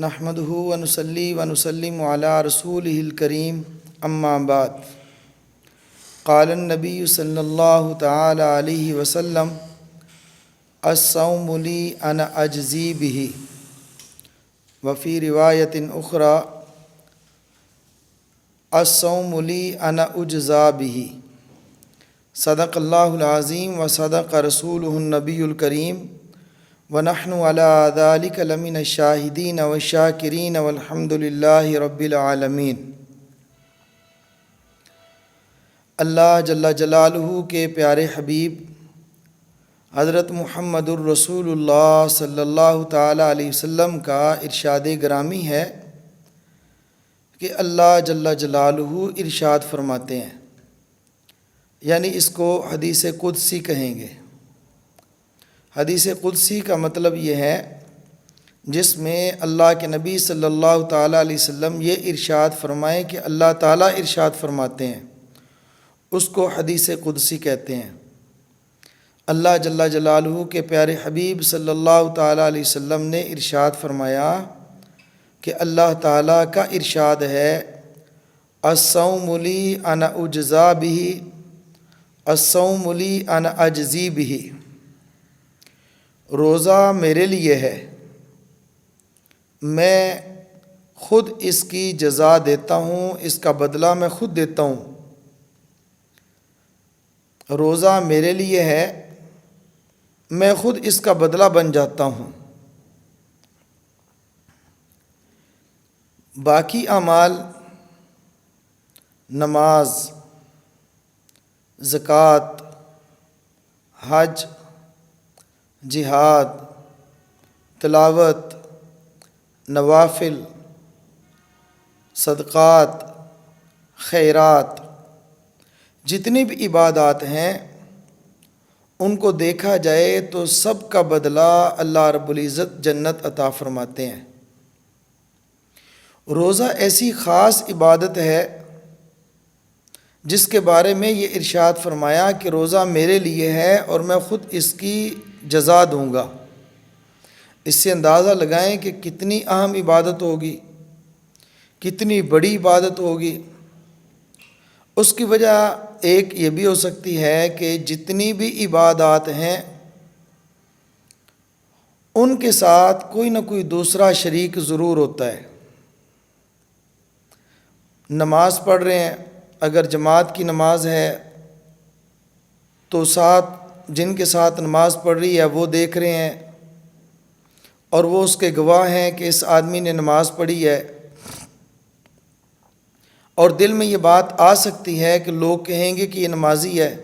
نحمدہ ونصلی ونسلم علی رسولہ الکریم اما بعد قال النبی صلی اللہ تعالی علیہ وسلم الصوم لی انا اجزی بہ وفی روایت اخری الصوم لی انا اجزا بہ صدق اللہ العظیم و صدق رسولہ النبی الکریم ونحن علی ذلک لمن الشاہدین والشاکرین والحمد للہ رب العالمین۔ اللہ جل جلالہ کے پیارے حبیب حضرت محمد الرسول اللہ صلی اللہ تعالی علیہ وسلم کا ارشاد گرامی ہے کہ اللہ جل جلالہ ارشاد فرماتے ہیں، یعنی اس کو حدیث قدسی کہیں گے۔ حدیث قدسی کا مطلب یہ ہے جس میں اللہ کے نبی صلی اللہ تعالیٰ علیہ وسلم یہ ارشاد فرمائیں کہ اللہ تعالیٰ ارشاد فرماتے ہیں، اس کو حدیث قدسی کہتے ہیں۔ اللہ جل جلالہ کے پیارے حبیب صلی اللہ تعالیٰ علیہ وسلم نے ارشاد فرمایا کہ اللہ تعالیٰ کا ارشاد ہے الصوم لی انا اجزا بہ الصوم لی انا اجزی بہ، روزہ میرے لیے ہے، میں خود اس کی جزا دیتا ہوں، اس کا بدلہ میں خود دیتا ہوں۔ روزہ میرے لیے ہے، میں خود اس کا بدلہ بن جاتا ہوں۔ باقی اعمال نماز، زکوٰۃ، حج، جہاد، تلاوت، نوافل، صدقات، خیرات، جتنی بھی عبادات ہیں ان کو دیکھا جائے تو سب کا بدلہ اللہ رب العزت جنت عطا فرماتے ہیں۔ روزہ ایسی خاص عبادت ہے جس کے بارے میں یہ ارشاد فرمایا کہ روزہ میرے لیے ہے اور میں خود اس کی جزا دوں گا۔ اس سے اندازہ لگائیں کہ کتنی اہم عبادت ہوگی، کتنی بڑی عبادت ہوگی۔ اس کی وجہ ایک یہ بھی ہو سکتی ہے کہ جتنی بھی عبادات ہیں ان کے ساتھ کوئی نہ کوئی دوسرا شریک ضرور ہوتا ہے۔ نماز پڑھ رہے ہیں، اگر جماعت کی نماز ہے تو ساتھ جن کے ساتھ نماز پڑھ رہی ہے وہ دیکھ رہے ہیں اور وہ اس کے گواہ ہیں کہ اس آدمی نے نماز پڑھی ہے، اور دل میں یہ بات آ سکتی ہے کہ لوگ کہیں گے کہ یہ نمازی ہے،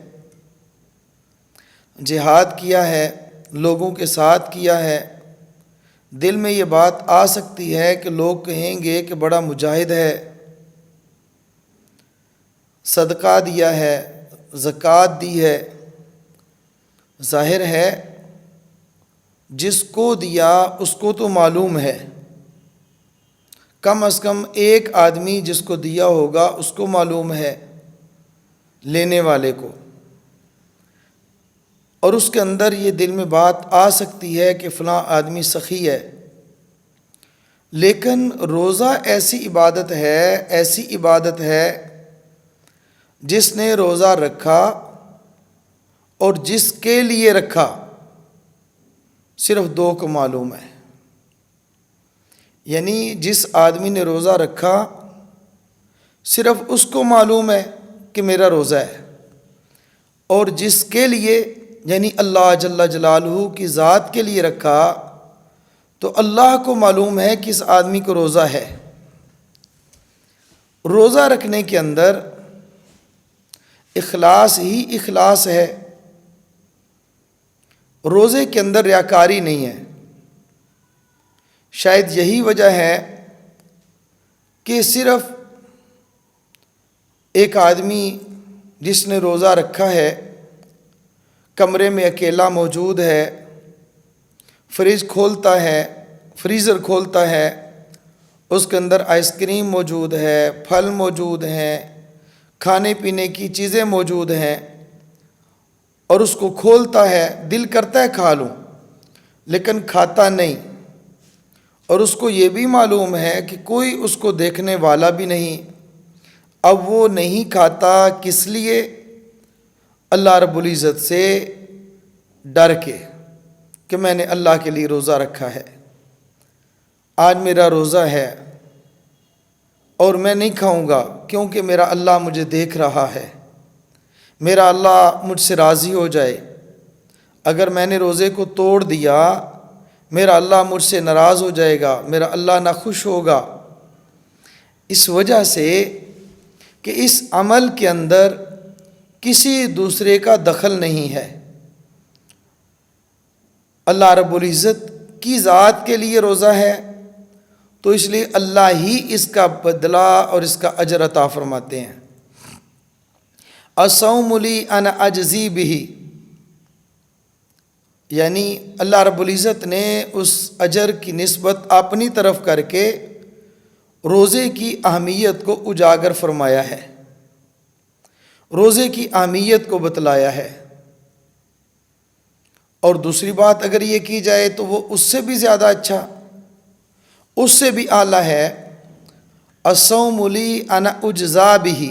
جہاد کیا ہے، لوگوں کے ساتھ کیا ہے۔ دل میں یہ بات آ سکتی ہے کہ لوگ کہیں گے کہ بڑا مجاہد ہے، صدقہ دیا ہے، زکوٰۃ دی ہے۔ ظاہر ہے جس کو دیا اس کو تو معلوم ہے، کم از کم ایک آدمی جس کو دیا ہوگا اس کو معلوم ہے، لینے والے کو، اور اس کے اندر یہ دل میں بات آ سکتی ہے کہ فلاں آدمی سخی ہے۔ لیکن روزہ ایسی عبادت ہے جس نے روزہ رکھا اور جس کے لیے رکھا صرف دو کو معلوم ہے۔ یعنی جس آدمی نے روزہ رکھا صرف اس کو معلوم ہے کہ میرا روزہ ہے، اور جس کے لیے یعنی اللہ جل جلالہ کی ذات کے لیے رکھا تو اللہ کو معلوم ہے کہ اس آدمی کو روزہ ہے۔ روزہ رکھنے کے اندر اخلاص ہی اخلاص ہے، روزے کے اندر ریاکاری نہیں ہے۔ شاید یہی وجہ ہے کہ صرف ایک آدمی جس نے روزہ رکھا ہے کمرے میں اکیلا موجود ہے، فریج کھولتا ہے، فریزر کھولتا ہے، اس کے اندر آئس کریم موجود ہے، پھل موجود ہیں، کھانے پینے کی چیزیں موجود ہیں، اور اس کو کھولتا ہے، دل کرتا ہے کھا لوں لیکن کھاتا نہیں، اور اس کو یہ بھی معلوم ہے کہ کوئی اس کو دیکھنے والا بھی نہیں، اب وہ نہیں کھاتا کس لیے؟ اللہ رب العزت سے ڈر کے کہ میں نے اللہ کے لیے روزہ رکھا ہے، آج میرا روزہ ہے اور میں نہیں کھاؤں گا کیونکہ میرا اللہ مجھے دیکھ رہا ہے، میرا اللہ مجھ سے راضی ہو جائے، اگر میں نے روزے کو توڑ دیا میرا اللہ مجھ سے ناراض ہو جائے گا، میرا اللہ ناخوش ہوگا۔ اس وجہ سے کہ اس عمل کے اندر کسی دوسرے کا دخل نہیں ہے، اللہ رب العزت کی ذات کے لیے روزہ ہے، تو اس لیے اللہ ہی اس کا بدلہ اور اس کا اجر عطا فرماتے ہیں۔ الصوم لی انا اجزی بہ، یعنی اللہ رب العزت نے اس اجر کی نسبت اپنی طرف کر کے روزے کی اہمیت کو اجاگر فرمایا ہے، روزے کی اہمیت کو بتلایا ہے۔ اور دوسری بات اگر یہ کی جائے تو وہ اس سے بھی زیادہ اچھا، اس سے بھی اعلیٰ ہے، الصوم لی انا اجزا بہ۔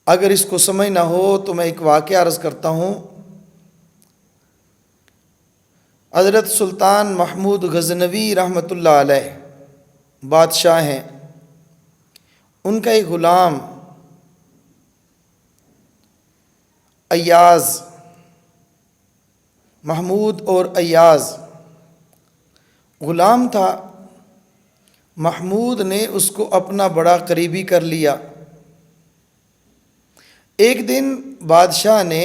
اگر اس کو سمجھ نہ ہو تو میں ایک واقعہ عرض کرتا ہوں۔ حضرت سلطان محمود غزنوی رحمۃ اللہ علیہ بادشاہ ہیں، ان کا ایک غلام ایاز، محمود اور ایاز غلام تھا، محمود نے اس کو اپنا بڑا قریبی کر لیا۔ ایک دن بادشاہ نے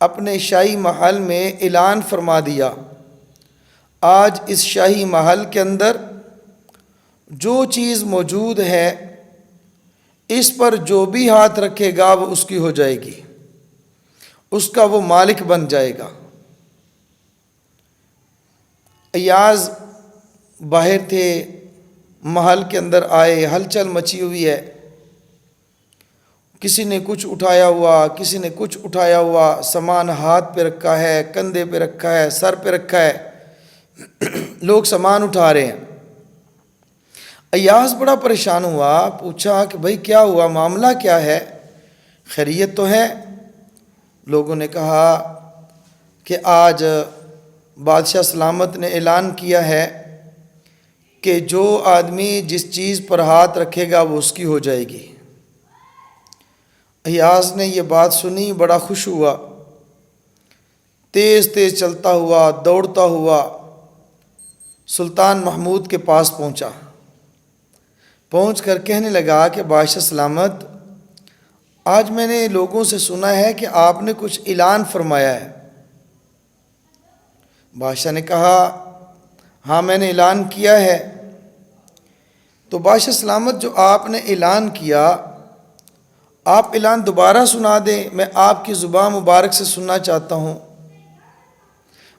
اپنے شاہی محل میں اعلان فرما دیا، آج اس شاہی محل کے اندر جو چیز موجود ہے اس پر جو بھی ہاتھ رکھے گا وہ اس کی ہو جائے گی، اس کا وہ مالک بن جائے گا۔ ایاز باہر تھے، محل کے اندر آئے، ہلچل مچی ہوئی ہے، کسی نے کچھ اٹھایا ہوا، کسی نے کچھ اٹھایا ہوا، سامان ہاتھ پہ رکھا ہے، کندھے پہ رکھا ہے، سر پہ رکھا ہے، لوگ سامان اٹھا رہے ہیں۔ ایاز بڑا پریشان ہوا، پوچھا کہ بھائی کیا ہوا، معاملہ کیا ہے، خیریت تو ہے؟ لوگوں نے کہا کہ آج بادشاہ سلامت نے اعلان کیا ہے کہ جو آدمی جس چیز پر ہاتھ رکھے گا وہ اس کی ہو جائے گی۔ ایاز نے یہ بات سنی، بڑا خوش ہوا، تیز تیز چلتا ہوا، دوڑتا ہوا سلطان محمود کے پاس پہنچا، پہنچ کر کہنے لگا کہ بادشاہ سلامت، آج میں نے لوگوں سے سنا ہے کہ آپ نے کچھ اعلان فرمایا ہے۔ بادشاہ نے کہا ہاں میں نے اعلان کیا ہے۔ تو بادشاہ سلامت جو آپ نے اعلان کیا، آپ اعلان دوبارہ سنا دیں، میں آپ کی زبان مبارک سے سننا چاہتا ہوں۔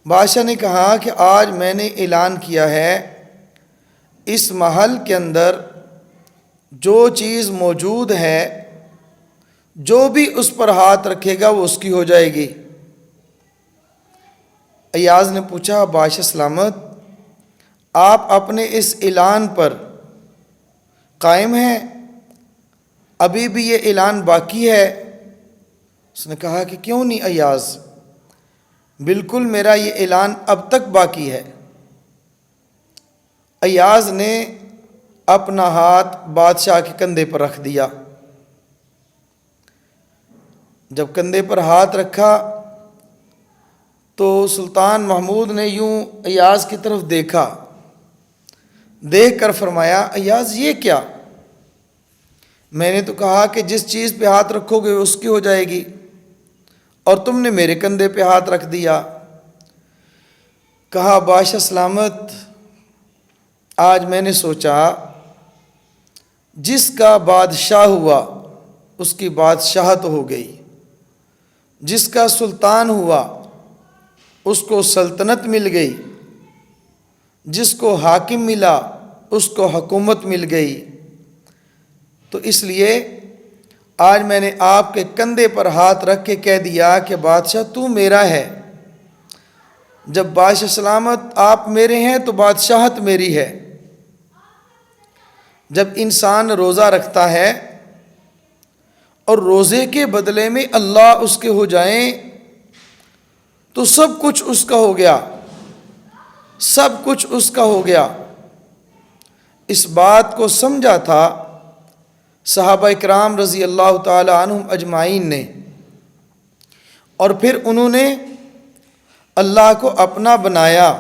بادشاہ نے کہا کہ آج میں نے اعلان کیا ہے اس محل کے اندر جو چیز موجود ہے جو بھی اس پر ہاتھ رکھے گا وہ اس کی ہو جائے گی۔ ایاز نے پوچھا بادشاہ سلامت، آپ اپنے اس اعلان پر قائم ہیں؟ ابھی بھی یہ اعلان باقی ہے؟ اس نے کہا کہ کیوں نہیں ایاز، بالکل میرا یہ اعلان اب تک باقی ہے۔ ایاز نے اپنا ہاتھ بادشاہ کے کندھے پر رکھ دیا۔ جب کندھے پر ہاتھ رکھا تو سلطان محمود نے یوں ایاز کی طرف دیکھا، دیکھ کر فرمایا ایاز یہ کیا؟ میں نے تو کہا کہ جس چیز پہ ہاتھ رکھو گے اس کی ہو جائے گی، اور تم نے میرے کندھے پہ ہاتھ رکھ دیا۔ کہا بادشاہ سلامت، آج میں نے سوچا جس کا بادشاہ ہوا اس کی بادشاہت ہو گئی، جس کا سلطان ہوا اس کو سلطنت مل گئی، جس کو حاکم ملا اس کو حکومت مل گئی۔ تو اس لیے آج میں نے آپ کے کندھے پر ہاتھ رکھ کے کہہ دیا کہ بادشاہ تو میرا ہے، جب باعث سلامت آپ میرے ہیں تو بادشاہت میری ہے۔ جب انسان روزہ رکھتا ہے اور روزے کے بدلے میں اللہ اس کے ہو جائیں تو سب کچھ اس کا ہو گیا، سب کچھ اس کا ہو گیا۔ اس بات کو سمجھا تھا صحابہ کرام رضی اللہ تعالی عنہم اجمعین نے، اور پھر انہوں نے اللہ کو اپنا بنایا۔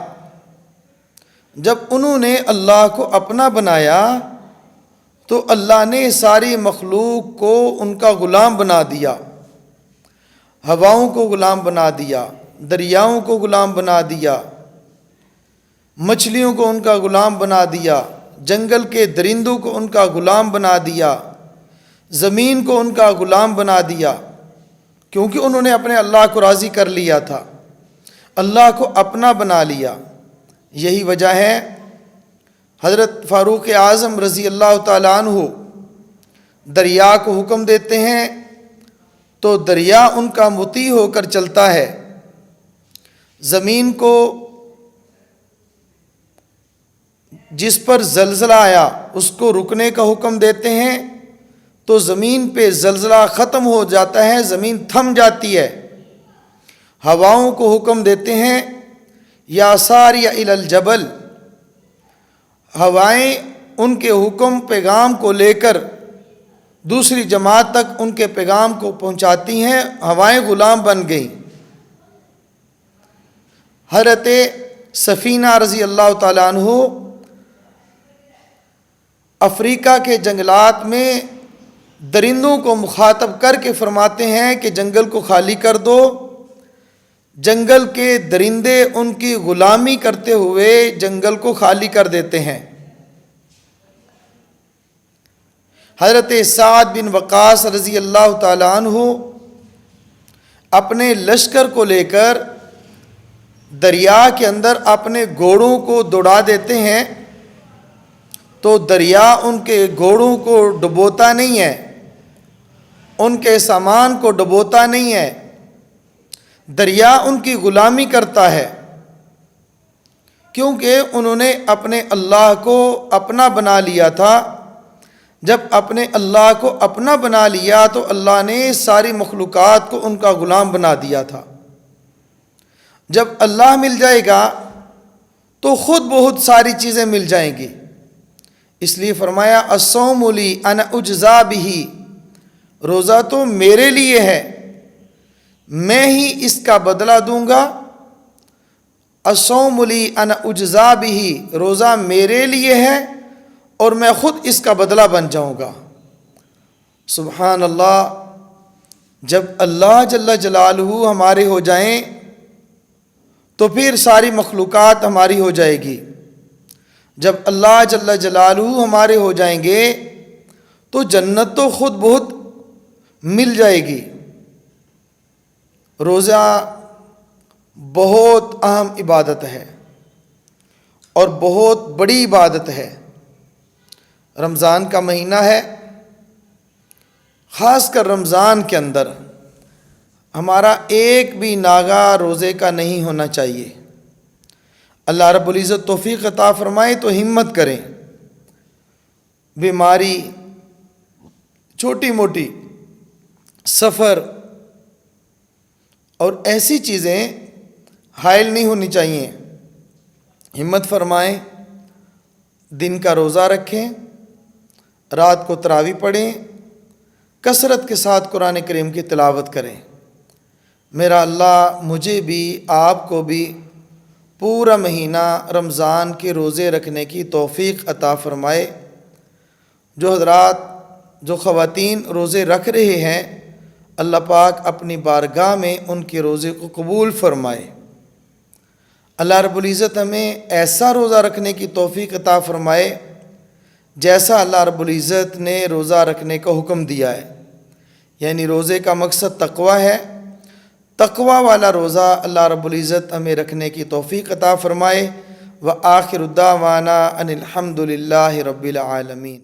جب انہوں نے اللہ کو اپنا بنایا تو اللہ نے ساری مخلوق کو ان کا غلام بنا دیا، ہواؤں کو غلام بنا دیا، دریاؤں کو غلام بنا دیا، مچھلیوں کو ان کا غلام بنا دیا، جنگل کے درندوں کو ان کا غلام بنا دیا، زمین کو ان کا غلام بنا دیا، کیونکہ انہوں نے اپنے اللہ کو راضی کر لیا تھا، اللہ کو اپنا بنا لیا۔ یہی وجہ ہے حضرت فاروق اعظم رضی اللہ تعالیٰ عنہ دریا کو حکم دیتے ہیں تو دریا ان کا مطیع ہو کر چلتا ہے، زمین کو جس پر زلزلہ آیا اس کو رکنے کا حکم دیتے ہیں تو زمین پہ زلزلہ ختم ہو جاتا ہے، زمین تھم جاتی ہے۔ ہواؤں کو حکم دیتے ہیں یا ساریہ الی الجبل، ہوائیں ان کے حکم پیغام کو لے کر دوسری جماعت تک ان کے پیغام کو پہنچاتی ہیں، ہوائیں غلام بن گئیں۔ حضرت سفینہ رضی اللہ تعالیٰ عنہ افریقہ کے جنگلات میں درندوں کو مخاطب کر کے فرماتے ہیں کہ جنگل کو خالی کر دو۔ جنگل کے درندے ان کی غلامی کرتے ہوئے جنگل کو خالی کر دیتے ہیں۔ حضرت سعد بن وقاص رضی اللہ تعالیٰ عنہ اپنے لشکر کو لے کر دریا کے اندر اپنے گھوڑوں کو دوڑا دیتے ہیں تو دریا ان کے گھوڑوں کو ڈبوتا نہیں ہے، ان کے سامان کو ڈبوتا نہیں ہے، دریا ان کی غلامی کرتا ہے، کیونکہ انہوں نے اپنے اللہ کو اپنا بنا لیا تھا۔ جب اپنے اللہ کو اپنا بنا لیا تو اللہ نے ساری مخلوقات کو ان کا غلام بنا دیا تھا۔ جب اللہ مل جائے گا تو خود بہت ساری چیزیں مل جائیں گی، اس لیے فرمایا الصوم لی انا اجزا بہ، روزہ تو میرے لیے ہے، میں ہی اس کا بدلہ دوں گا۔ الصوم لی انا اجزا بہ، روزہ میرے لیے ہے اور میں خود اس کا بدلہ بن جاؤں گا۔ سبحان اللہ، جب اللہ جل جلالہ ہمارے ہو جائیں تو پھر ساری مخلوقات ہماری ہو جائے گی۔ جب اللہ جل جلالہ ہمارے ہو جائیں گے تو جنت تو خود بہت مل جائے گی۔ روزہ بہت اہم عبادت ہے اور بہت بڑی عبادت ہے۔ رمضان کا مہینہ ہے، خاص کر رمضان کے اندر ہمارا ایک بھی ناغہ روزے کا نہیں ہونا چاہیے۔ اللہ رب العزت توفیق عطا فرمائے تو ہمت کریں۔ بیماری، چھوٹی موٹی سفر اور ایسی چیزیں حائل نہیں ہونی چاہیے۔ ہمت فرمائیں، دن کا روزہ رکھیں، رات کو تراویح پڑھیں، کثرت کے ساتھ قرآن کریم کی تلاوت کریں۔ میرا اللہ مجھے بھی آپ کو بھی پورا مہینہ رمضان کے روزے رکھنے کی توفیق عطا فرمائے۔ جو حضرات، جو خواتین روزے رکھ رہے ہیں، اللہ پاک اپنی بارگاہ میں ان کے روزے کو قبول فرمائے۔ اللہ رب العزت ہمیں ایسا روزہ رکھنے کی توفیق عطا فرمائے جیسا اللہ رب العزت نے روزہ رکھنے کا حکم دیا ہے، یعنی روزے کا مقصد تقوی ہے۔ تقوی والا روزہ اللہ رب العزت ہمیں رکھنے کی توفیق عطا فرمائے۔ وآخر دعوانا ان الحمد للہ رب العالمین۔